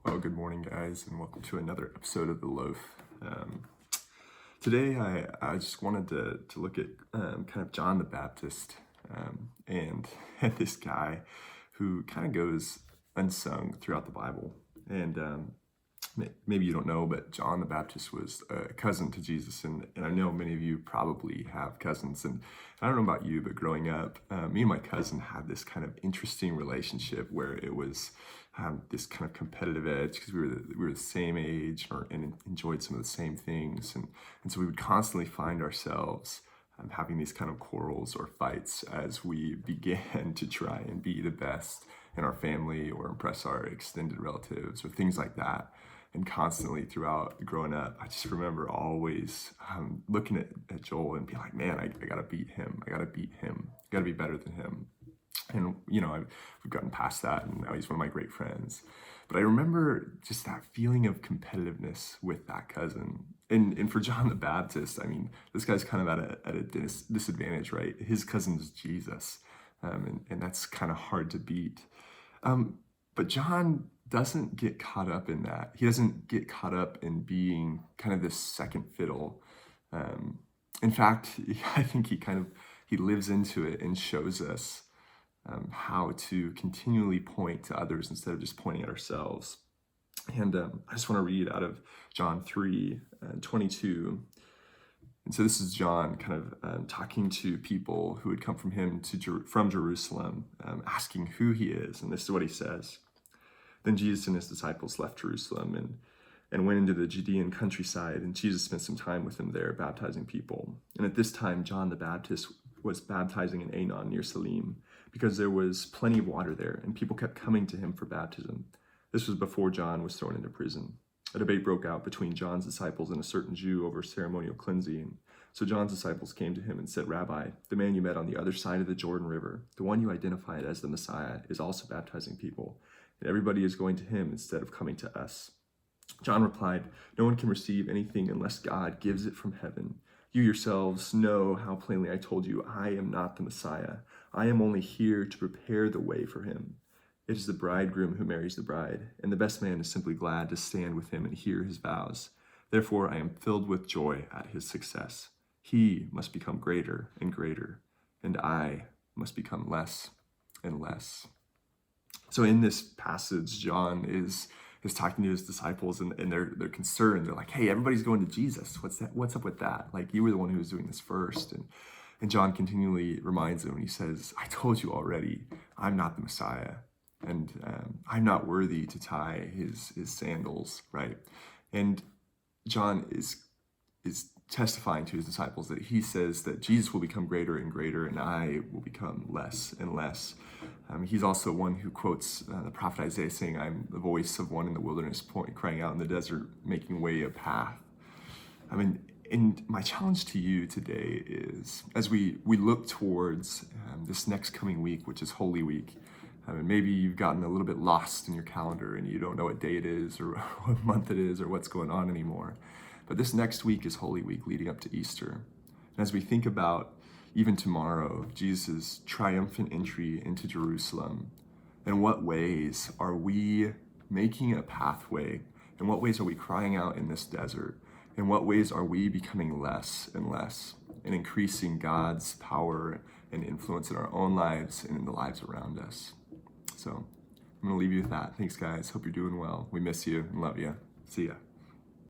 Well, good morning, guys, and welcome to another episode of The Loaf. Today, I just wanted to look at kind of John the Baptist and this guy who kind of goes unsung throughout the Bible. And maybe you don't know, but John the Baptist was a cousin to Jesus, and I know many of you probably have cousins. And I don't know about you, but growing up, me and my cousin had this kind of interesting relationship where it was this kind of competitive edge because we were the same age and enjoyed some of the same things, and so we would constantly find ourselves having these kind of quarrels or fights as we began to try and be the best in our family or impress our extended relatives or things like that. And constantly throughout growing up, I just remember always looking at Joel and being like, man, I gotta beat him. I gotta beat him. I gotta be better than him. And, we've gotten past that, and now he's one of my great friends. But I remember just that feeling of competitiveness with that cousin. And for John the Baptist, I mean, this guy's kind of at a disadvantage, right? His cousin's Jesus, and that's kind of hard to beat. But John doesn't get caught up in that. He doesn't get caught up in being kind of this second fiddle. In fact, I think he lives into it and shows us how to continually point to others instead of just pointing at ourselves. And I just want to read out of John 3:22. And so this is John kind of talking to people who had come from him from Jerusalem, asking who he is. And this is what he says. Then Jesus and his disciples left Jerusalem and went into the Judean countryside, and Jesus spent some time with them there, baptizing people. And at this time, John the Baptist was baptizing in Aenon near Salim, because there was plenty of water there, and people kept coming to him for baptism. This was before John was thrown into prison. A debate broke out between John's disciples and a certain Jew over ceremonial cleansing. So John's disciples came to him and said, Rabbi, the man you met on the other side of the Jordan River, the one you identified as the Messiah, is also baptizing people, and everybody is going to him instead of coming to us. John replied, no one can receive anything unless God gives it from heaven. You yourselves know how plainly I told you, I am not the Messiah. I am only here to prepare the way for him. It is the bridegroom who marries the bride, and the best man is simply glad to stand with him and hear his vows. Therefore, I am filled with joy at his success. He must become greater and greater, and I must become less and less. So in this passage, John is talking to his disciples, and they're concerned. They're like, hey, everybody's going to Jesus. What's up with that? Like, you were the one who was doing this first. And John continually reminds them, and he says, I told you already, I'm not the Messiah, and I'm not worthy to tie his sandals, right? And John is testifying to his disciples that he says that Jesus will become greater and greater, and I will become less and less. He's also one who quotes the prophet Isaiah saying, I'm the voice of one in the wilderness, crying out in the desert, making way a path. And my challenge to you today is, as we look towards this next coming week, which is Holy Week, maybe you've gotten a little bit lost in your calendar and you don't know what day it is or what month it is or what's going on anymore. But this next week is Holy Week leading up to Easter. And as we think about even tomorrow, Jesus' triumphant entry into Jerusalem, in what ways are we making a pathway? In what ways are we crying out in this desert? In what ways are we becoming less and less and increasing God's power and influence in our own lives and in the lives around us? So I'm going to leave you with that. Thanks, guys. Hope you're doing well. We miss you and love you. See ya.